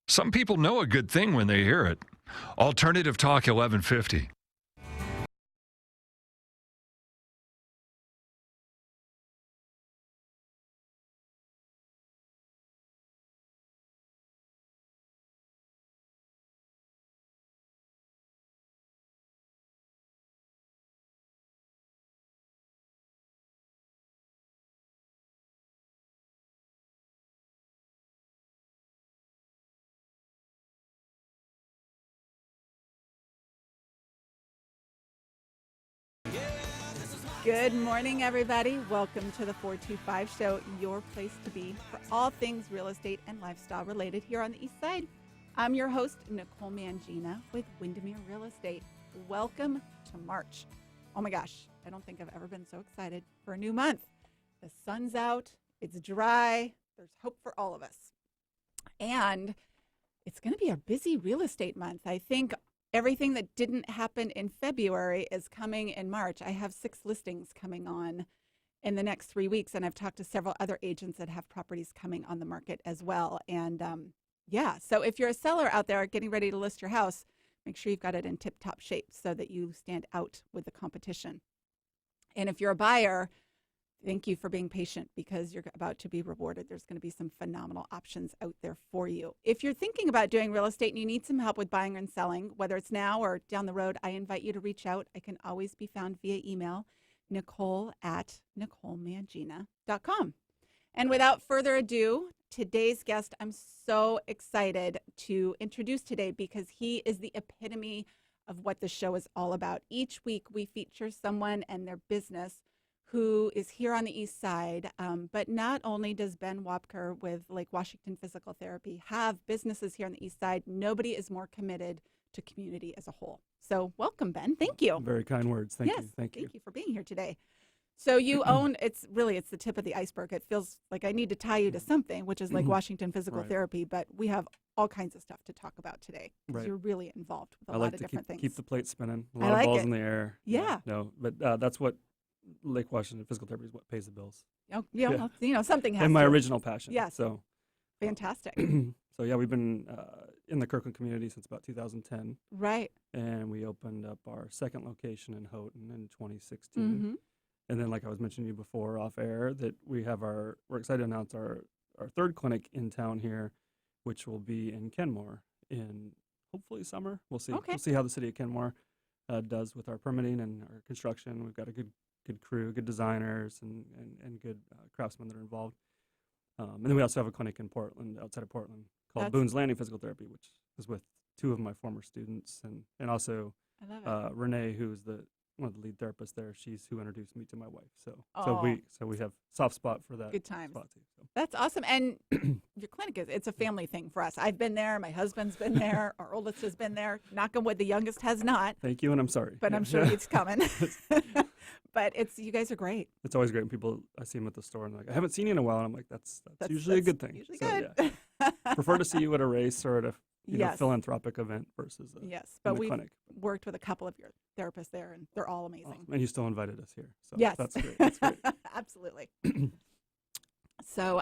Some people know a good thing when they hear it. Alternative Talk 1150. Good morning, everybody. Welcome to the 425 Show, your place to be for all things real estate and lifestyle related here on the East Side. I'm your host, Nicole Mangina with Windermere Real Estate. Welcome to March. Oh my gosh, I don't think I've ever been so excited for a new month. The sun's out, it's dry, there's hope for all of us. And it's going to be a busy real estate month. I think everything that didn't happen in February is coming in March. I have 6 listings coming on in the next 3 weeks, and I've talked to several other agents that have properties coming on the market as well. And so if you're a seller out there getting ready to list your house, make sure you've got it in tip-top shape so that you stand out with the competition. And if you're a buyer, thank you for being patient because you're about to be rewarded. There's going to be some phenomenal options out there for you. If you're thinking about doing real estate and you need some help with buying and selling, whether it's now or down the road, I invite you to reach out. I can always be found via email, nicole@nicolemangina.com. And without further ado, today's guest, I'm so excited to introduce today because he is the epitome of what the show is all about. Each week we feature someone and their business who is here on the East Side. But not only does Ben Wobker with Lake Washington Physical Therapy have businesses here on the East Side, nobody is more committed to community as a whole. So welcome, Ben. Thank you. Very kind words. Thank you. Thank you for being here today. So you own, it's the tip of the iceberg. It feels like I need to tie you to something, which is Lake Washington Physical Therapy, but we have all kinds of stuff to talk about today because you're really involved with a lot of different things. Keep the plate spinning. A lot of balls in the air. Yeah. No, but that's what Lake Washington Physical Therapy is, what pays the bills. Oh, yeah. Well, something has and my to. original passion. Yes. So fantastic. So yeah, we've been in the Kirkland community since about 2010. Right. And we opened up our second location in Houghton in 2016. And then, like I was mentioning to you before off air, that we're excited to announce our third clinic in town here, which will be in Kenmore in hopefully summer. We'll see. Okay. We'll see how the city of Kenmore does with our permitting and our construction. We've got a good crew, good designers, and good craftsmen that are involved. And then we also have a clinic in Portland, outside of Portland, called Boone's Landing Physical Therapy, which is with 2 of my former students, and also I love it. Renee, who's one of the lead therapists there. She's who introduced me to my wife. So we have soft spot for that. Good times. Spot too, so. That's awesome. And your clinic it's a family thing for us. I've been there. My husband's been there. Our oldest has been there. Knock on wood, the youngest has not. Thank you, and I'm sorry. But I'm sure it's coming. But you guys are great. It's always great when people, I see them at the store and they're like, I haven't seen you in a while. And I'm like, that's usually a good thing. Usually so, good. Yeah. Prefer to see you at a race or at a Yes. philanthropic event versus but we've clinic. Worked with a couple of your therapists there, and they're all amazing. And you still invited us here. So yes. That's great. That's great. Absolutely. So,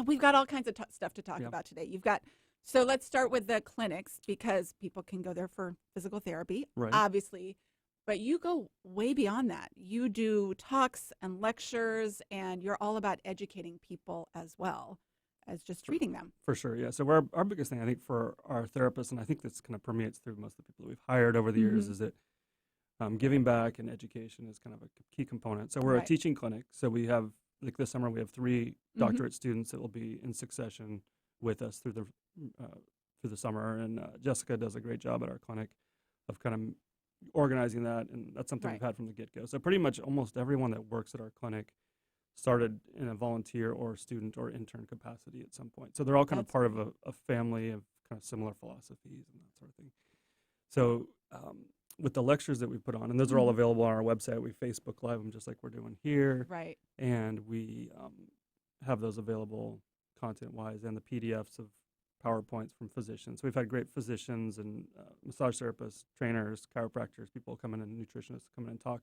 we've got all kinds of stuff to talk about today. So let's start with the clinics because people can go there for physical therapy, obviously, but you go way beyond that. You do talks and lectures, and you're all about educating people as well as just treating them. For sure, yeah. So our biggest thing, I think, for our therapists, and I think this kind of permeates through most of the people that we've hired over the years, is that giving back and education is kind of a key component. So we're a teaching clinic. So we have, like this summer, we have 3 doctorate students that will be in succession with us through the summer. And Jessica does a great job at our clinic of kind of organizing that, and that's something we've had from the get-go. So pretty much almost everyone that works at our clinic started in a volunteer or student or intern capacity at some point. So they're all kind of part of a family of kind of similar philosophies and that sort of thing. So with the lectures that we put on, and those are all available on our website, we Facebook Live them just like we're doing here. Right. And we have those available content-wise and the PDFs of PowerPoints from physicians. So we've had great physicians and massage therapists, trainers, chiropractors, people come in, and nutritionists come in and talk,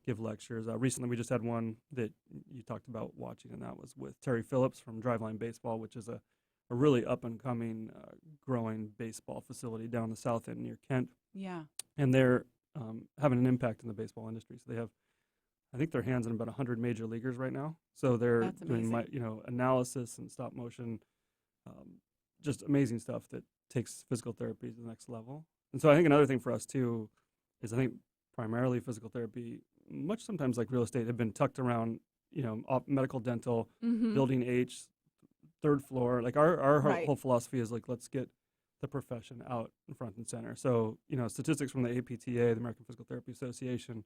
give lectures. Recently, we just had one that you talked about watching, and that was with Terry Phillips from Driveline Baseball, which is a really up-and-coming, growing baseball facility down the south end near Kent, Yeah. and they're having an impact in the baseball industry. So they have, I think, their hands in about 100 major leaguers right now. So they're That's doing amazing. analysis and stop motion, just amazing stuff that takes physical therapy to the next level. And so I think another thing for us too is I think primarily physical therapy, much sometimes like real estate, have been tucked around, medical, dental, Mm-hmm. building H, third floor. Like our Right. whole philosophy is like, let's get the profession out in front and center. So, statistics from the APTA, the American Physical Therapy Association,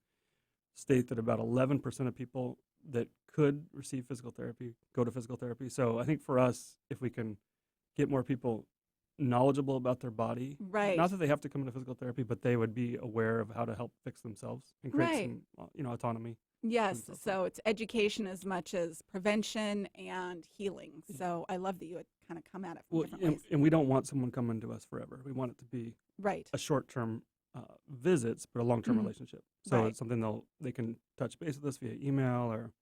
state that about 11% of people that could receive physical therapy go to physical therapy. So I think for us, if we can get more people knowledgeable about their body, Right. not that they have to come into physical therapy, but they would be aware of how to help fix themselves and create Right. some, autonomy. Yes. themselves. So it's education as much as prevention and healing. So I love that you would kind of come at it from Well, different ways. and we don't want someone coming to us forever. We want it to be Right. a short-term visits, but a long-term Mhm. relationship. So Right. it's something they can touch base with us via email or,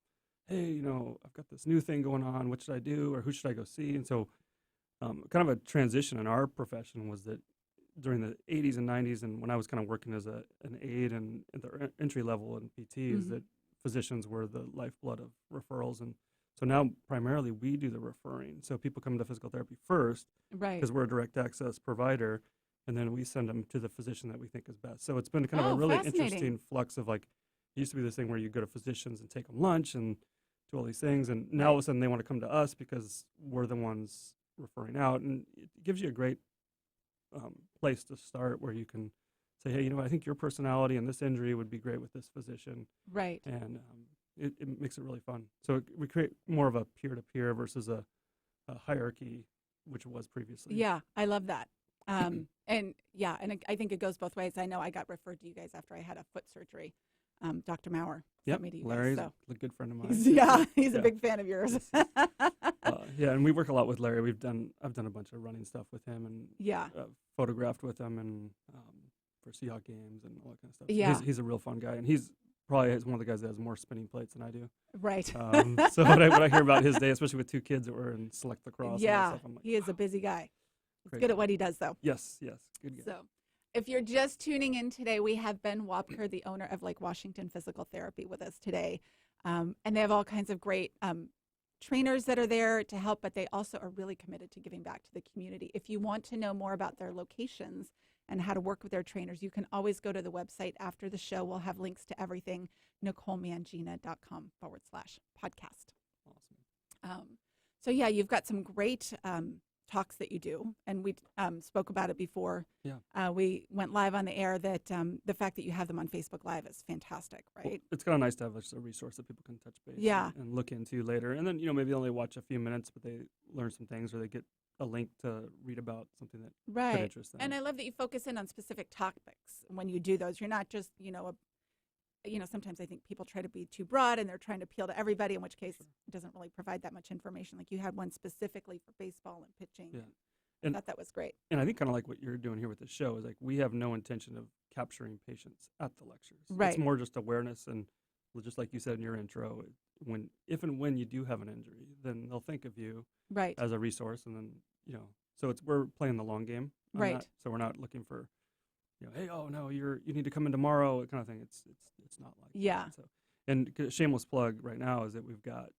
hey, I've got this new thing going on. What should I do, or who should I go see? And so, kind of a transition in our profession was that during the 80s and 90s, and when I was kind of working as an aide and at the entry level in PT, is Mhm. that physicians were the lifeblood of referrals. And so now primarily we do the referring. So people come to physical therapy first Right. because we're a direct access provider, and then we send them to the physician that we think is best. So it's been kind of Oh, a really fascinating. interesting flux of like, it used to be this thing where you go to physicians and take them lunch and do all these things, and now all of a sudden they want to come to us because we're the ones referring out, and it gives you a great place to start where you can say, hey, I think your personality and this injury would be great with this physician, Right. and it makes it really fun. So we create more of a peer-to-peer versus a hierarchy, which was previously. Yeah. I love that. And yeah, and I think it goes both ways. I know I got referred to you guys after I had a foot surgery. Dr. Maurer Yep, sent me to you Larry's guys. a good friend of mine. He's Yeah. a big fan of yours. Yeah, and we work a lot with Larry. I've done a bunch of running stuff with him, and Yeah. photographed with him, and for Seahawk games and all that kind of stuff. So Yeah. he's a real fun guy, and he's probably one of the guys that has more spinning plates than I do. Right. So when I hear about his day, especially with two kids that were in select lacrosse, and all that Yeah. stuff, I'm like, He is a busy guy. He's great good guy. at what he does, though. Yes, good guy. So, if you're just tuning in today, we have Ben Wobker, the owner of Lake Washington Physical Therapy, with us today. And they have all kinds of great trainers that are there to help, but they also are really committed to giving back to the community. If you want to know more about their locations and how to work with their trainers, you can always go to the website after the show. We'll have links to everything, NicoleMangina.com/podcast. Awesome. So, yeah, you've got some great talks that you do, and we spoke about it before. Yeah. We went live on the air that the fact that you have them on Facebook Live is fantastic, right? Well, it's kind of nice to have just a resource that people can touch base Yeah. and look into later. And then, maybe they only watch a few minutes, but they learn some things, or they get a link to read about something that could Right. interest them. And I love that you focus in on specific topics when you do those. You're not just, sometimes I think people try to be too broad and they're trying to appeal to everybody, in which case it doesn't really provide that much information. Like you had one specifically for baseball and pitching. Yeah. I thought that was great. And I think kind of like what you're doing here with the show is like we have no intention of capturing patients at the lectures. Right. It's more just awareness, and just like you said in your intro, if and when you do have an injury, then they'll think of you Right. as a resource, and then so we're playing the long game on Right. that. So we're not looking for hey, oh no, you need to come in tomorrow kind of thing. It's not like Yeah. that. So, and shameless plug right now is that we've got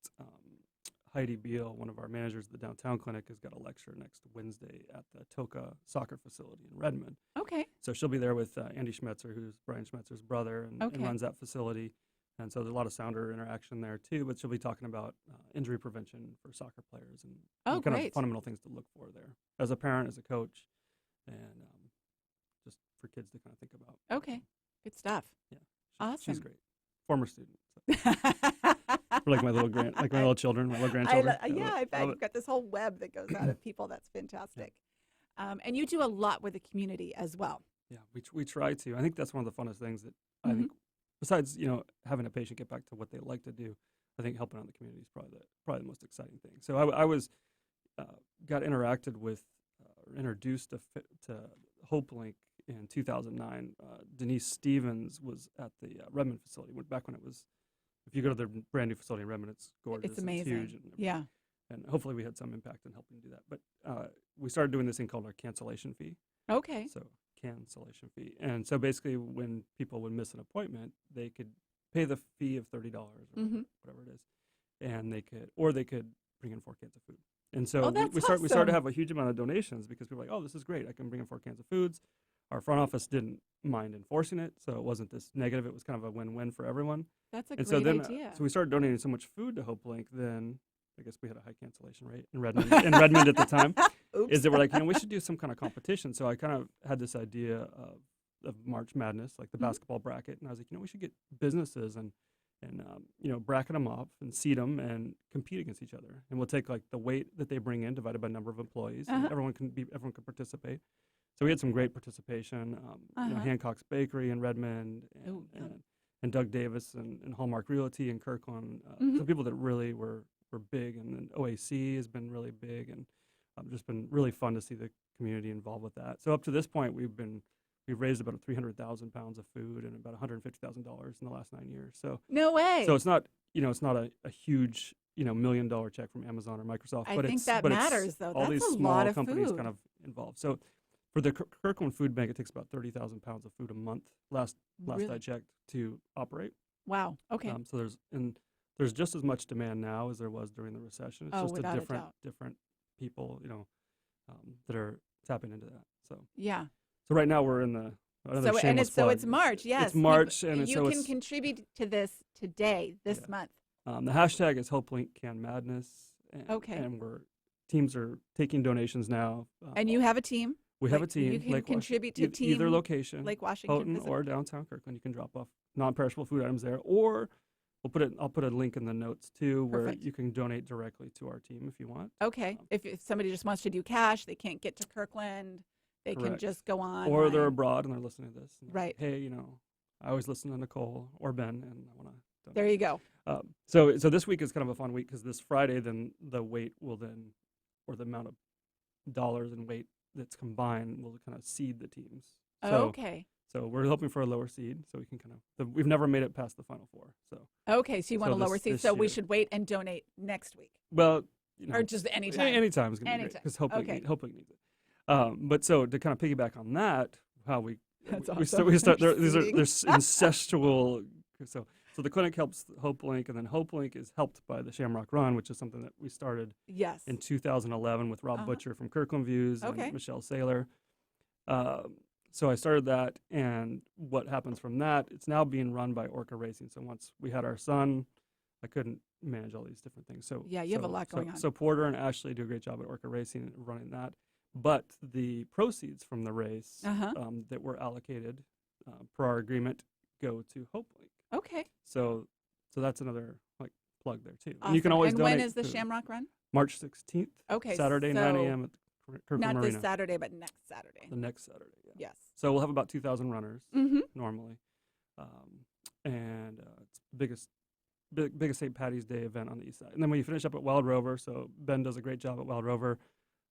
Heidi Beal, one of our managers at the downtown clinic, has got a lecture next Wednesday at the Toka soccer facility in Redmond. Okay. So she'll be there with Andy Schmetzer, who's Brian Schmetzer's brother, and Okay. runs that facility. And so there's a lot of sounder interaction there too. But she'll be talking about injury prevention for soccer players and kind great. of fundamental things to look for there as a parent, as a coach, and just for kids to kind of think about. Okay. Good stuff. Yeah. Awesome. She's great. Former student. So. We're like my little my little children, my little grandchildren. I bet love you've got this whole web that goes out of people. That's fantastic. And you do a lot with the community as well. Yeah, we try to. I think that's one of the funnest things that I Mm-hmm. think, besides having a patient get back to what they like to do, I think helping out the community is probably the most exciting thing. So I was got interacted with or introduced to HopeLink in 2009. Denise Stevens was at the Redmond facility back when it was. If you go to the brand new facility in Redmond, it's gorgeous. It's amazing. It's huge. And Yeah. and hopefully we had some impact in helping do that. But we started doing this thing called our cancellation fee. Okay. So cancellation fee. And so basically when people would miss an appointment, they could pay the fee of $30 or whatever it is. And they could bring in 4 cans of food. And so we started to have a huge amount of donations because people were like, oh, this is great. I can bring in 4 cans of foods. Our front office didn't mind enforcing it, so it wasn't this negative. It was kind of a win-win for everyone. That's a and great so then, idea. So we started donating so much food to HopeLink, then I guess we had a high cancellation rate in Redmond at the time. Oops. Is that we're like, we should do some kind of competition. So I kind of had this idea of March Madness, like the basketball bracket, and I was like, we should get businesses and bracket them up and seed them and compete against each other. And we'll take like the weight that they bring in divided by number of employees, and everyone can participate. So we had some great participation. Hancock's Bakery in Redmond, and Doug Davis and Hallmark Realty in Kirkland. Some people that really were big, and then OAC has been really big, and just been really fun to see the community involved with that. So up to this point, we've raised about 300,000 pounds of food and about $150,000 in the last 9 years. So no way. So it's not a huge $1 million check from Amazon or Microsoft. I think that matters though. All That's these a small lot of companies food. kind of involved. So for the Kirkland Food Bank, it takes about 30,000 pounds of food a month. Last Really? I checked to operate. Wow. Okay. So there's just as much demand now as there was during the recession. It's just without a different doubt. people that are tapping into that. So Yeah. So right now we're in the it's March. Yes. It's March, and you can contribute to this today, this month. The hashtag is HopeLink Can Madness. And teams are taking donations now. And you have a team. We have a team. You can contribute to team either location, Lake Washington, Houghton or downtown Kirkland. You can drop off non-perishable food items there, or I'll put a link in the notes too, where you can donate directly to our team if you want. Okay. If somebody just wants to do cash, they can't get to Kirkland, they can just go on. Or they're abroad and they're listening to this. Right. Hey, I always listen to Nicole or Ben, and I want to. There you go. So this week is kind of a fun week because this Friday, then the weight will or the amount of dollars and weight that's combined will kind of seed the teams. Okay. So we're hoping for a lower seed, so we can we've never made it past the Final Four. So okay, so you want a lower seed, so we should wait and donate next week. Well, or just anytime. Anytime is going to be great because hopefully needs it. But so to kind of piggyback on that, how we start these are incestual. So the clinic helps HopeLink, and then HopeLink is helped by the Shamrock Run, which is something that we started in 2011 with Rob Butcher from Kirkland Views and Michelle Saylor. So I started that, and what happens from that, it's now being run by Orca Racing. So once we had our son, I couldn't manage all these different things. So you have a lot going on. So Porter and Ashley do a great job at Orca Racing running that. But the proceeds from the race that were allocated per our agreement go to HopeLink. Okay. So that's another plug there too. Awesome. And you can always donate. When is the Shamrock Run? March 16th. Okay. Saturday, 9 a.m. at Kirkland Not Marina. this Saturday, but next Saturday. The next Saturday. Yeah. Yes. So we'll have about 2,000 runners normally, and it's the biggest St. Patty's Day event on the east side. And then when you finish up at Wild Rover, so Ben does a great job at Wild Rover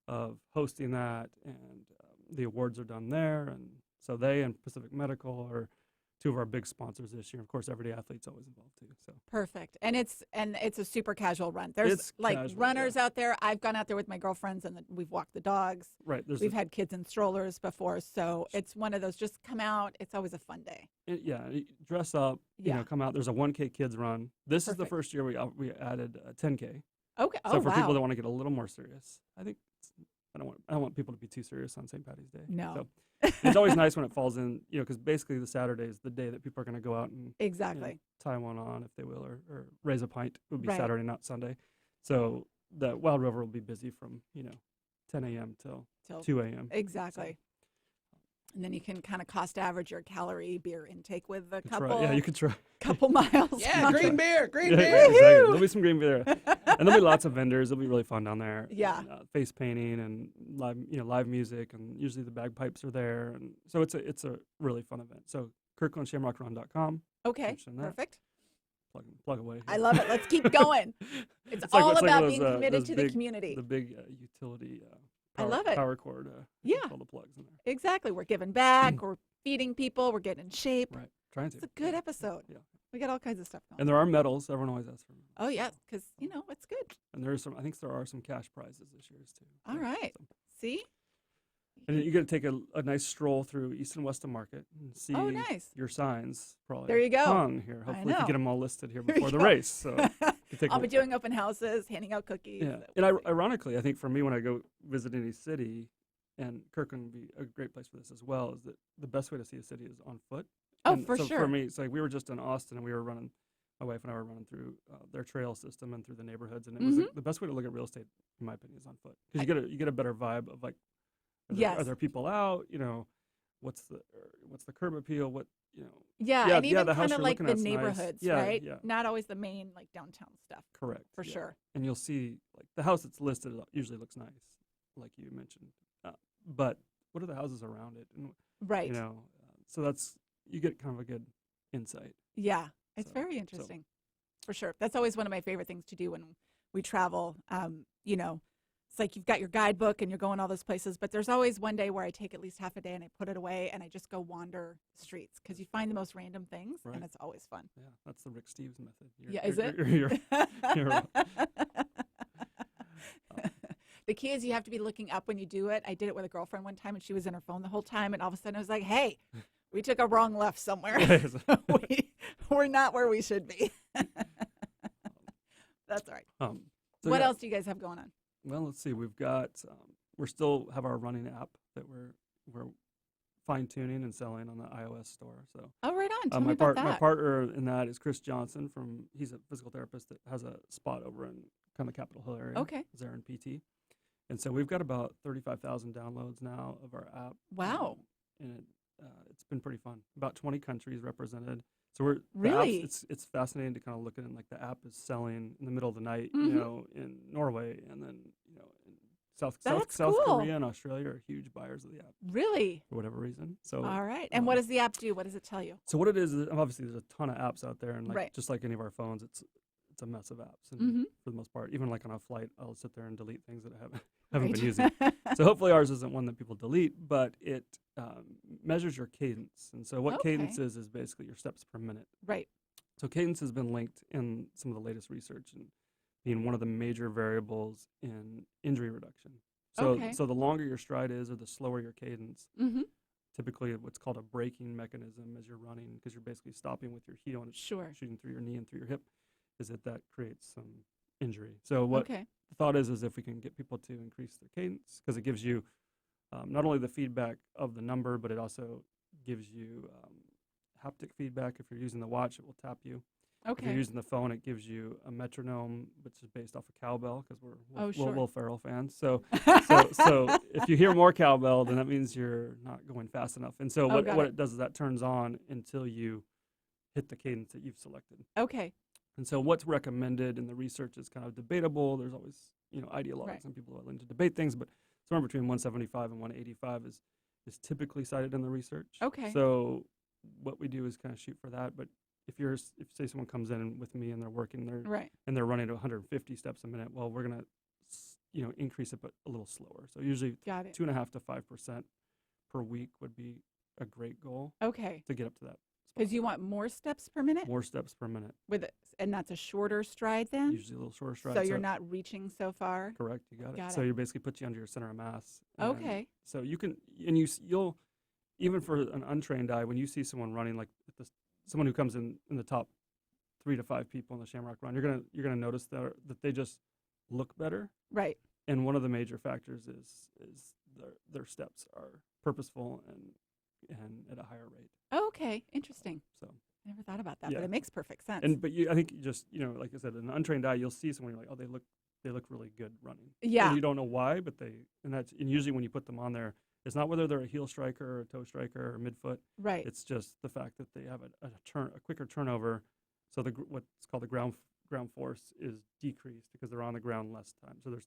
of hosting that, and the awards are done there, and so they and Pacific Medical are two of our big sponsors this year. Of course, Everyday Athlete's always involved too. So perfect, and it's a super casual run. There's runners out there. I've gone out there with my girlfriends, and we've walked the dogs. Right. We've had kids in strollers before, so it's one of those. Just come out. It's always a fun day. Dress up. Come out. There's a 1K kids run. This is the first year we added a 10K. Okay. So for people that want to get a little more serious, I think I don't want people to be too serious on St. Patty's Day. No. So it's always nice when it falls in, because basically the Saturday is the day that people are going to go out and tie one on, if they will, or raise a pint. It would be Saturday, not Sunday. So the Wild Rover will be busy from 10 a.m. till 2 a.m. Exactly. So. And then you can kind of cost average your calorie beer intake with a couple. Try. Yeah, you can try. Couple miles. Yeah, green beer. Exactly. There'll be some green beer there, and there'll be lots of vendors. It'll be really fun down there. Yeah. And, face painting and live music, and usually the bagpipes are there, and so it's a really fun event. So KirklandShamrockRun.com. Okay. Perfect. Plug away. Here. I love it. Let's keep going. It's all about being committed to the community. The big utility. I love it. Power cord. All the plugs in there. Exactly. We're giving back. We're feeding people. We're getting in shape. Right. Trying to. It's a good episode. Yeah. We got all kinds of stuff going. And there are medals. Everyone always asks for medals. Oh, yes, because, it's good. And there are some cash prizes this year too. All right. So. See? And you got to take a nice stroll through East and Weston Market and see nice. your signs. Probably There you go. hung here. Hopefully, you know. can get them all listed here There before you the go. race. So I'll be doing open houses, handing out cookies. Yeah, We'll and see. ironically, I think for me when I go visit any city, and Kirkland would be a great place for this as well, is that the best way to see a city is on foot. Oh, And for so sure. For me, it's like we were just in Austin and we were running. My wife and I were running through their trail system and through the neighborhoods, and it was the best way to look at real estate, in my opinion, is on foot because you get a better vibe of like, are there people out? What's the curb appeal? And even the house kind of you're like looking the at's nice. neighborhoods, Yeah, right? yeah. Not always the main like downtown stuff. Correct. For yeah. sure. And you'll see like the house that's listed usually looks nice, like you mentioned. But what are the houses around it? And Right. So you get kind of a good insight. Yeah, it's So- very interesting. For sure. That's always one of my favorite things to do when we travel. It's like you've got your guidebook and you're going all those places, but there's always one day where I take at least half a day and I put it away and I just go wander the streets because you find the most random things Right. and it's always fun. Yeah, that's the Rick Steves method. Is it? You're The key is you have to be looking up when you do it. I did it with a girlfriend one time and she was in her phone the whole time and all of a sudden I was like, hey, we took a wrong left somewhere. We're not where we should be. That's all right. What else do you guys have going on? Well, let's see. We've got we still have our running app that we're fine tuning and selling on the iOS store. So Oh, right on. Tell me my about that. my partner in that is Chris Johnson he's a physical therapist that has a spot over in kind of Capitol Hill area. Okay. Zarin PT. And so we've got about 35,000 downloads now of our app. Wow. And it's been pretty fun. About 20 countries represented. So Really? It's fascinating to kind of look at it. And like the app is selling in the middle of the night, Mhm. in Norway, and then in South That's South cool. Korea and Australia are huge buyers of the app Really? for whatever reason. So All right. And what does the app do? What does it tell you? so what it is obviously there's a ton of apps out there, and like Right. just like any of our phones, it's a mess of apps, and Mhm. for the most part, even like on a flight, I'll sit there and delete things that I haven't Right. been using. So hopefully ours isn't one that people delete, but it measures your cadence. And so what cadence Okay. is basically your steps per minute. Right. So cadence has been linked in some of the latest research and being one of the major variables in injury reduction. So Okay. so the longer your stride is or the slower your cadence, Mm-hmm. typically what's called a braking mechanism as you're running, because you're basically stopping with your heel and it's Sure. shooting through your knee and through your hip, is that creates some injury. So what Okay. the thought is if we can get people to increase their cadence, because it gives you not only the feedback of the number, but it also gives you haptic feedback. If you're using the watch, it will tap you. If you're Okay. using the phone, it gives you a metronome, which is based off of cowbell, because we're Oh, sure. Will Ferrell fans. So if you hear more cowbell, then that means you're not going fast enough. And so Oh, got what it. it does is that turns on until you hit the cadence that you've selected. Okay. And so what's recommended in the research is kind of debatable. There's always, ideologues Right. and people are willing to debate things, but somewhere between 175 and 185 is typically cited in the research. Okay. So what we do is kind of shoot for that. But if say someone comes in with me and they're working Right. and they're running at 150 steps a minute, well, we're gonna increase it but a little slower. So usually Got it. 2.5 to 5% per week would be a great goal Okay. to get up to that. Because you want more steps per minute More steps per minute. and that's a shorter stride then. Usually a little shorter stride. So you're not reaching so far. Correct, you got it. Got So it. you basically put you under your center of mass. and Okay. So you can, and you'll, even for an untrained eye, when you see someone running like someone who comes in the top 3 to 5 people in the Shamrock Run, you're gonna notice that they just look better. Right. And one of the major factors is their steps are purposeful and at a higher rate. Okay. Interesting. So. I never thought about that, Yeah. but it makes perfect sense. But I think you just like I said, an untrained eye, you'll see someone, you're like, oh, they look really good running. Yeah. And you don't know why, but and usually when you put them on there, it's not whether they're a heel striker or a toe striker or midfoot. Right. It's just the fact that they have a quicker turnover. So what's called the ground force is decreased because they're on the ground less time. So they're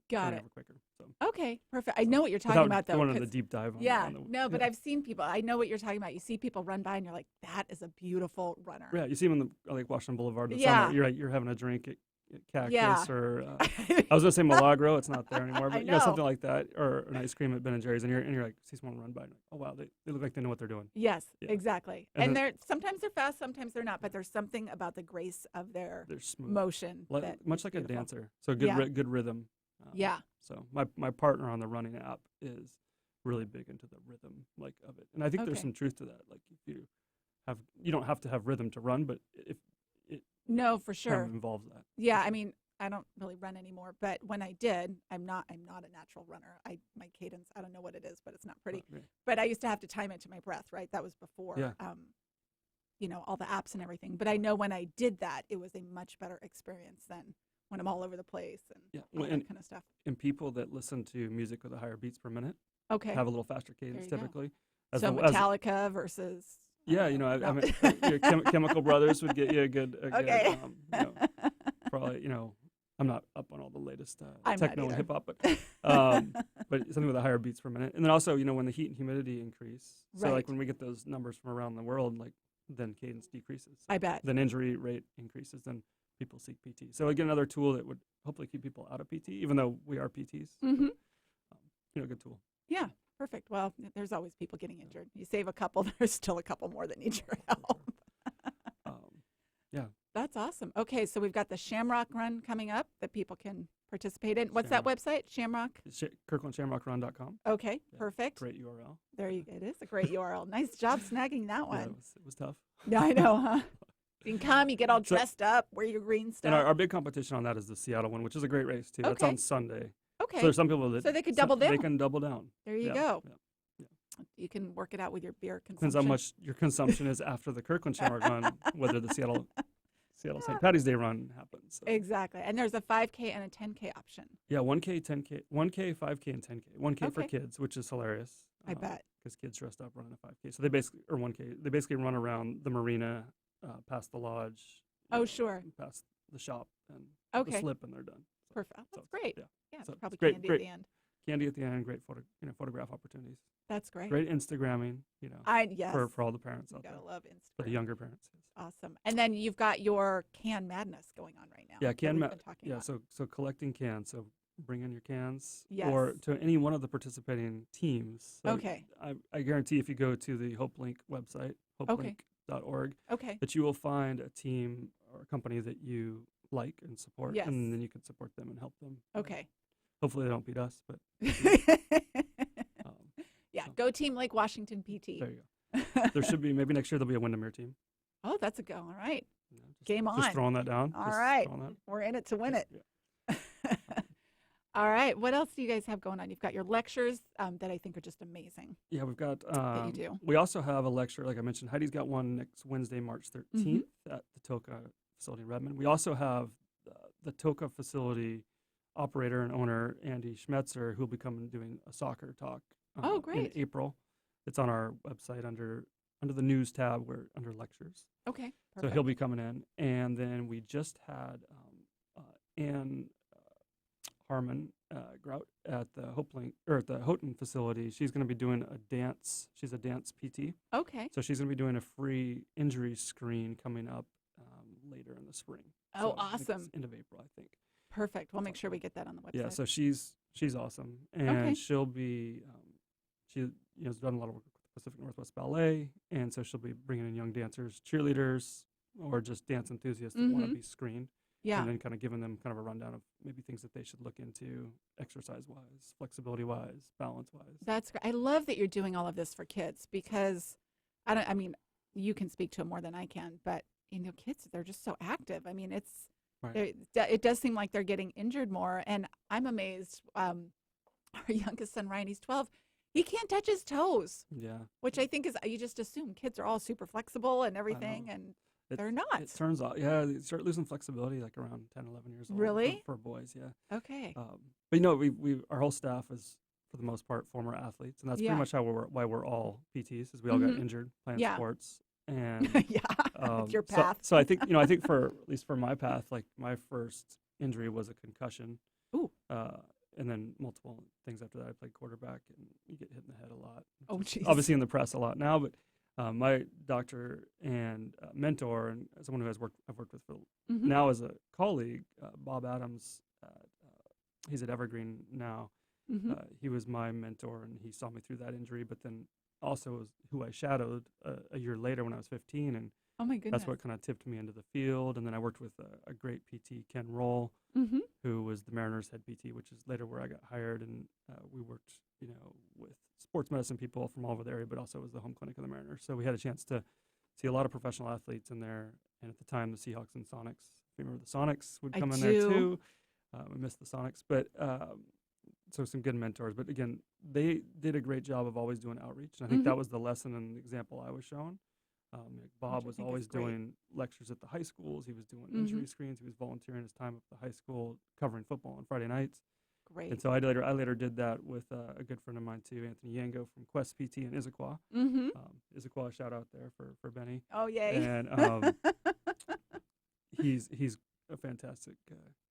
Got turning it. over quicker. So Okay. Perfect. I know what you're talking without about though. going into 'cause- the deep dive on yeah. on the, No, but yeah. I've seen people. I know what you're talking about. You see people run by and you're like, that is a beautiful runner. Yeah, you see them on the like Washington Boulevard. In the Yeah. summer, you're having a drink cactus Yeah. or I was gonna say Milagro. It's not there anymore, I but know. something like that, or an ice cream at Ben and Jerry's, and you're like, see someone run by, and oh wow, they look like they know what they're doing. Yes, Yeah. exactly. And And then- they're sometimes they're fast, sometimes they're not, but there's something about the grace of their They're smooth, motion that much is like beautiful. a dancer. So good, Yeah. good rhythm. Yeah. So my partner on the running app is really big into the rhythm of it, and I think there's Okay. some truth to that. Like if you don't have to have rhythm to run, but if it No, for kind sure. of involves that. Yeah, I mean, I don't really run anymore, but when I did, I'm not a natural runner. My cadence, I don't know what it is, but it's not pretty. Right. But I used to have to time it to my breath, right? That was before Yeah. all the apps and everything. But I know when I did that, it was a much better experience than when I'm all over the place and Yeah, all and that kind of stuff. people that listen to music with a higher beats per minute Okay. have a little faster cadence There you go. typically. So Metallica versus Yeah, I mean, Chemical Brothers would get you a good, Okay. probably, I'm not up on all the latest I'm not techno and either. hip hop, but something with a higher beats per minute. And then also, when the heat and humidity increase, so Right. like when we get those numbers from around the world, like then cadence decreases. I bet. Then injury rate increases. Then people seek PT. So again, another tool that would hopefully keep people out of PT, even though we are PTs. Mm-hmm. Good tool. Yeah, perfect. Well, there's always people getting injured. You save a couple, there's still a couple more that need your help. Yeah. That's awesome. Okay, so we've got the Shamrock Run coming up that people can participate in. What's that website? Shamrock? KirklandShamrockRun.com. Okay, Yeah, perfect. Great URL. It is a great URL. Nice job snagging that Yeah, one. it was tough. Yeah, I know, huh? You can come, you get all So- dressed up, wear your green stuff. And our big competition on that is the Seattle one, which is a great race too. That's Okay. on Sunday. okay, So there's some people that So they could double down. They can double down. there you Yeah, go. yeah. You can work it out with your beer Depends consumption. how much your consumption is after the Kirkland Shamrock run, whether the Seattle St. Patty's Day run happens. So. Exactly. And there's a 5K and a 10K option. Yeah, 1K, 10K, 1K, 5K, and 10K. 1K for Okay. kids, which is hilarious. I bet. Because kids dressed up running a 5K. So they basically, or 1K, they basically run around the marina, past the lodge. Oh, sure. Past the shop and Okay. the slip, and they're done. So, Perfect. Oh, so that's great. Yeah. Yeah, So it's probably great, candy great. at the end. Candy at the end, great photograph opportunities. That's great. Great Instagramming, Yes. for all the parents You out there. gotta love For Instagram. the younger parents. Yes. Awesome. And then you've got your can madness going on right now. Yeah, that can we've ma- been talking Yeah, about. so collecting cans. So bring in your cans, Yes. or to any one of the participating teams. So Okay. I guarantee if you go to the HopeLink website, hopelink.org, Okay. that you will find a team or a company that you like and support, Yes. and then you can support them and help them. Okay. Hopefully they don't beat us, but um, Yeah. so- Go Team Lake Washington PT. there you go. There should be, maybe next year there'll be a Windermere team. Oh, that's a go. All right. Just, Game Just on. throwing that down. All just right. throwing that. We're in it to win it. Yeah. All right. What else do you guys have going on? You've got your lectures that I think are just amazing. Yeah, we've got. That you do. We also have a lecture, like I mentioned. Heidi's got one next Wednesday, March 13th Mm-hmm. at the Toka facility in Redmond. We also have the Toka facility operator and owner Andy Schmetzer, who will be coming doing a soccer talk. Oh, In great. April. It's on our website under the news tab, where under lectures. Okay. So Perfect. he'll be coming in, and then we just had Ann Harmon Grout at the HopeLink or at the Houghton facility. She's going to be doing a dance. She's a dance PT, Okay. so she's going to be doing a free injury screen coming up later in the spring. Oh, So I think it's awesome. end of April, I think. Perfect. We'll make sure we get that on the website. Yeah, so she's awesome, and Okay. she'll be she has done a lot of work with the Pacific Northwest Ballet, and so she'll be bringing in young dancers, cheerleaders, or just dance enthusiasts that want to Mhm. be screened, yeah. and then kind of giving them kind of a rundown of maybe things that they should look into, exercise-wise, flexibility-wise, balance-wise. That's great. I love that you're doing all of this for kids because I mean, you can speak to it more than I can, but kids, they're just so active. I mean, Right. it does seem like they're getting injured more. And I'm amazed. Our youngest son, Ryan, he's 12. He can't touch his toes, Yeah. which I think is, you just assume kids are all super flexible and everything. And It- they're not. It turns out, yeah, they start losing flexibility like around 10, 11 years old. Really? For boys, yeah. Okay. But we our whole staff is for the most part former athletes, and that's Yeah. pretty much why we're all PTs, is we all got Mhm. injured playing Yeah. sports, and Yeah. It's your so- path. So, I think I think for at least for my path, like my first injury was a concussion. Ooh. And then multiple things after that. I played quarterback, and you get hit in the head a lot. Oh, which is jeez. obviously in the press a lot now, but My doctor and mentor, and someone who I've worked with for Mm-hmm. now as a colleague, Bob Adams. He's at Evergreen now. Mm-hmm. He was my mentor, and he saw me through that injury. But then also was who I shadowed a year later when I was 15, and Oh my goodness. that's what kind of tipped me into the field. And then I worked with a great PT, Ken Roll, Mm-hmm. who was the Mariners head PT, which is later where I got hired. And we worked, with sports medicine people from all over the area, but also was the home clinic of the Mariners. So we had a chance to see a lot of professional athletes in there. And at the time, the Seahawks and Sonics, if you remember, the Sonics would I come in there do. too. We missed the Sonics, but so some good mentors. But again, they did a great job of always doing outreach. And I think Mhm. that was the lesson and example I was shown. Bob I was think is always great. doing lectures at the high schools. He was doing Mhm. injury screens. He was volunteering his time at the high school, covering football on Friday nights. Great. And so I later did that with a good friend of mine too, Anthony Yango from Quest PT in Issaquah. Mm-hmm. Issaquah, shout out there for Benny. Oh, yay. And he's a fantastic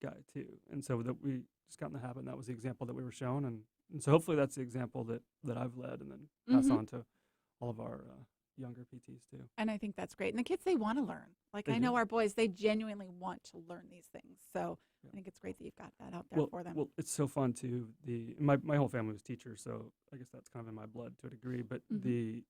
guy too. And so that we just got in the habit, and that was the example that we were shown. And so hopefully that's the example that I've led and then pass Mhm. on to all of our younger PTs too. And I think that's great. And the kids, they want to learn. Like, They I know do. our boys, they genuinely want to learn these things. So Yeah. I think it's great that you've got that out there for them. Well, it's so fun too. My whole family was teachers, so I guess that's kind of in my blood to a degree. But Mhm.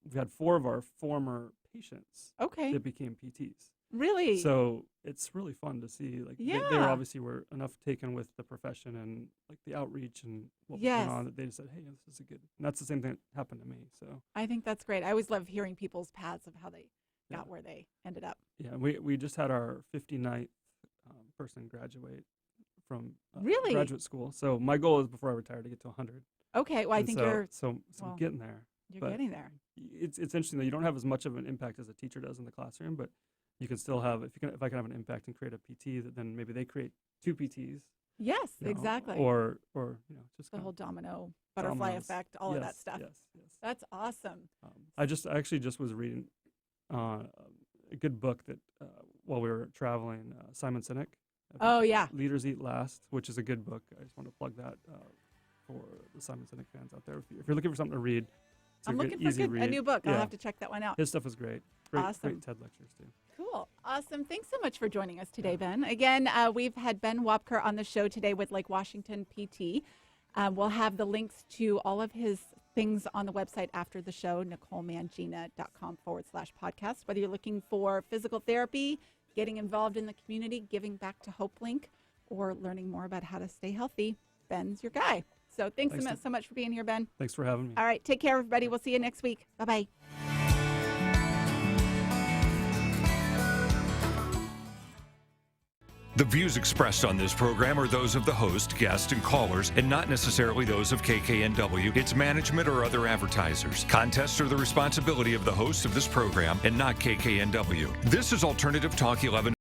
we've had 4 of our former patients Okay. that became PTs. Really? So it's really fun to see. Like they Yeah. obviously were enough taken with the profession and like the outreach and what was Yes. going on that they just said, "Hey, this is a good." And that's the same thing that happened to me. So I think that's great. I always love hearing people's paths of how they Yeah. got where they ended up. yeah, we just had our 59th person graduate from Really? graduate school. So my goal is before I retire to get to 100. Okay. Well, I And think so, you're so well, I'm getting there. but getting there. It's interesting that you don't have as much of an impact as a teacher does in the classroom, but you can still have if I can have an impact and create a PT, that then maybe they create 2 PTs. Yes, you know, exactly. Or just The kind whole of domino, butterfly dominoes. effect, all of that Yes, stuff. Yes, yes. That's awesome. I actually just was reading a good book that while we were traveling, Simon Sinek. Oh, yeah. Leaders Eat Last, which is a good book. I just want to plug that for the Simon Sinek fans out there. If you're looking for something to read, it's I'm a good, looking for easy read. a new book. I'll Yeah. have to check that one out. His stuff is great. Great, Awesome. great TED lectures too. Cool. Awesome. Thanks so much for joining us today, Ben. Again, we've had Ben Wobker on the show today with Lake Washington PT. We'll have the links to all of his things on the website after the show, NicoleMangina.com/podcast. Whether you're looking for physical therapy, getting involved in the community, giving back to HopeLink, or learning more about how to stay healthy, Ben's your guy. So thanks so much for being here, Ben. Thanks for having me. All right. Take care, everybody. We'll see you next week. Bye-bye. The views expressed on this program are those of the host, guests, and callers, and not necessarily those of KKNW, its management, or other advertisers. Contests are the responsibility of the host of this program and not KKNW. This is Alternative Talk 11.